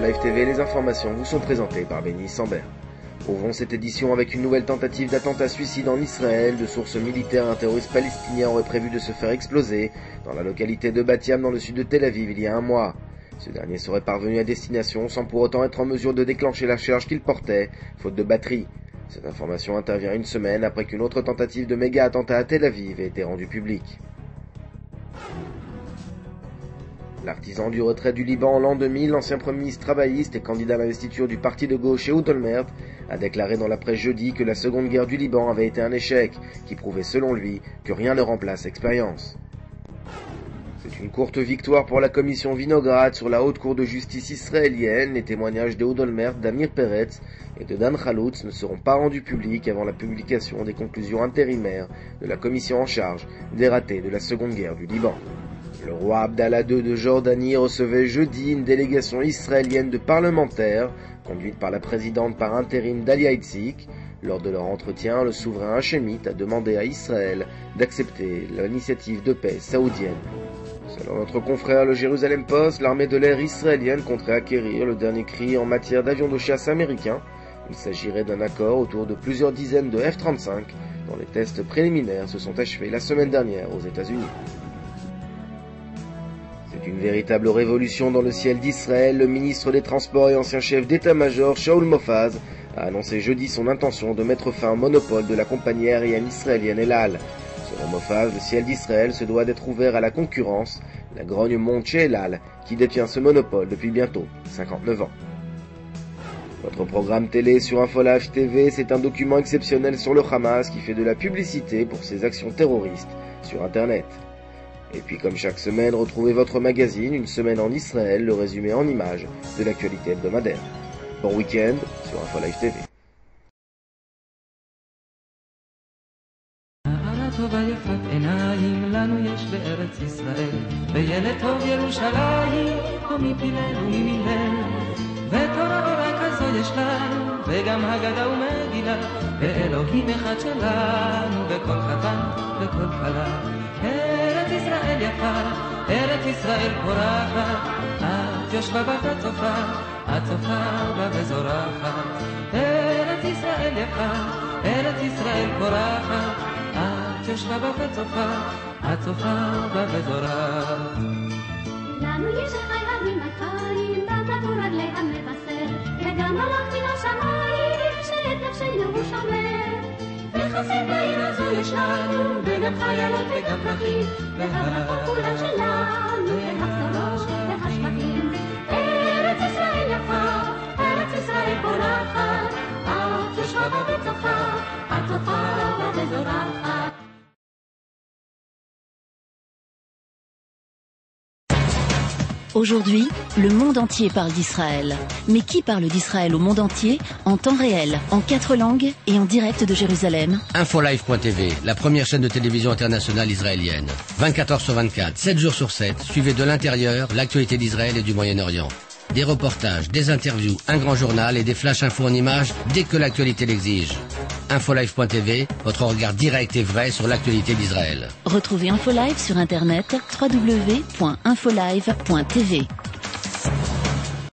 Live TV, les informations vous sont présentées par Benny Sambert. Ouvrons cette édition avec une nouvelle tentative d'attentat suicide en Israël. De sources militaires, un terroriste palestinien aurait prévu de se faire exploser dans la localité de Bat Yam dans le sud de Tel Aviv il y a un mois. Ce dernier serait parvenu à destination sans pour autant être en mesure de déclencher la charge qu'il portait, faute de batterie. Cette information intervient une semaine après qu'une autre tentative de méga attentat à Tel Aviv ait été rendue publique. L'artisan du retrait du Liban en l'an 2000, l'ancien premier ministre travailliste et candidat à l'investiture du parti de gauche Ehud Olmert, a déclaré dans la presse jeudi que la seconde guerre du Liban avait été un échec, qui prouvait selon lui que rien ne remplace l'expérience. C'est une courte victoire pour la commission Vinograd sur la haute cour de justice israélienne. Les témoignages d'Ehud Olmert, d'Amir Peretz et de Dan Khaloutz ne seront pas rendus publics avant la publication des conclusions intérimaires de la commission en charge des ratés de la seconde guerre du Liban. Le roi Abdallah II de Jordanie recevait jeudi une délégation israélienne de parlementaires, conduite par la présidente par intérim Dalia Itzik. Lors de leur entretien, le souverain hachémite a demandé à Israël d'accepter l'initiative de paix saoudienne. Selon notre confrère le Jérusalem Post, l'armée de l'air israélienne compterait acquérir le dernier cri en matière d'avions de chasse américains. Il s'agirait d'un accord autour de plusieurs dizaines de F-35, dont les tests préliminaires se sont achevés la semaine dernière aux États-Unis. C'est une véritable révolution dans le ciel d'Israël. Le ministre des Transports et ancien chef d'état-major, Shaul Mofaz, a annoncé jeudi son intention de mettre fin au monopole de la compagnie aérienne israélienne El Al. Selon Mofaz, le ciel d'Israël se doit d'être ouvert à la concurrence. La grogne monte chez El Al, qui détient ce monopole depuis bientôt 59 ans. Votre programme télé sur InfoLive TV, c'est un document exceptionnel sur le Hamas qui fait de la publicité pour ses actions terroristes sur Internet. Et puis comme chaque semaine, retrouvez votre magazine, Une semaine en Israël, le résumé en images de l'actualité hebdomadaire. Bon week-end sur InfoLive TV. וגם הגדה ומגילה, ואלוהים אחד שלנו, בכל חתן וכל כלה. ארץ ישראל יפה, ארץ ישראל פורחת, את יושבה בה וצופה, את צופה בה וזורחת. ארץ ישראל יפה, ארץ ישראל פורחת, את יושבה בה וצופה, את צופה בה וזורחת. לנו יש חי הרים אלפיים, בטבור רגלי המבשר, וגם הלך מן השמיים, שאת נפשנו הוא שומר. וחסד בעיר הזו יש לנו, וגם חיילות וגם פרחים, והברכה כולה שלנו, והחזרות והשבטים. ארץ ישראל יפה, ארץ ישראל פורחת, את יושבה בה וצופה, את צופה בה וזורחת. Aujourd'hui, le monde entier parle d'Israël. Mais qui parle d'Israël au monde entier, en temps réel, en 4 langues et en direct de Jérusalem? InfoLive.tv, la première chaîne de télévision internationale israélienne. 24 heures sur 24, 7 jours sur 7, suivez de l'intérieur l'actualité d'Israël et du Moyen-Orient. Des reportages, des interviews, un grand journal et des flash infos en images dès que l'actualité l'exige. InfoLive.tv, votre regard direct et vrai sur l'actualité d'Israël. Retrouvez InfoLive sur internet www.infolive.tv.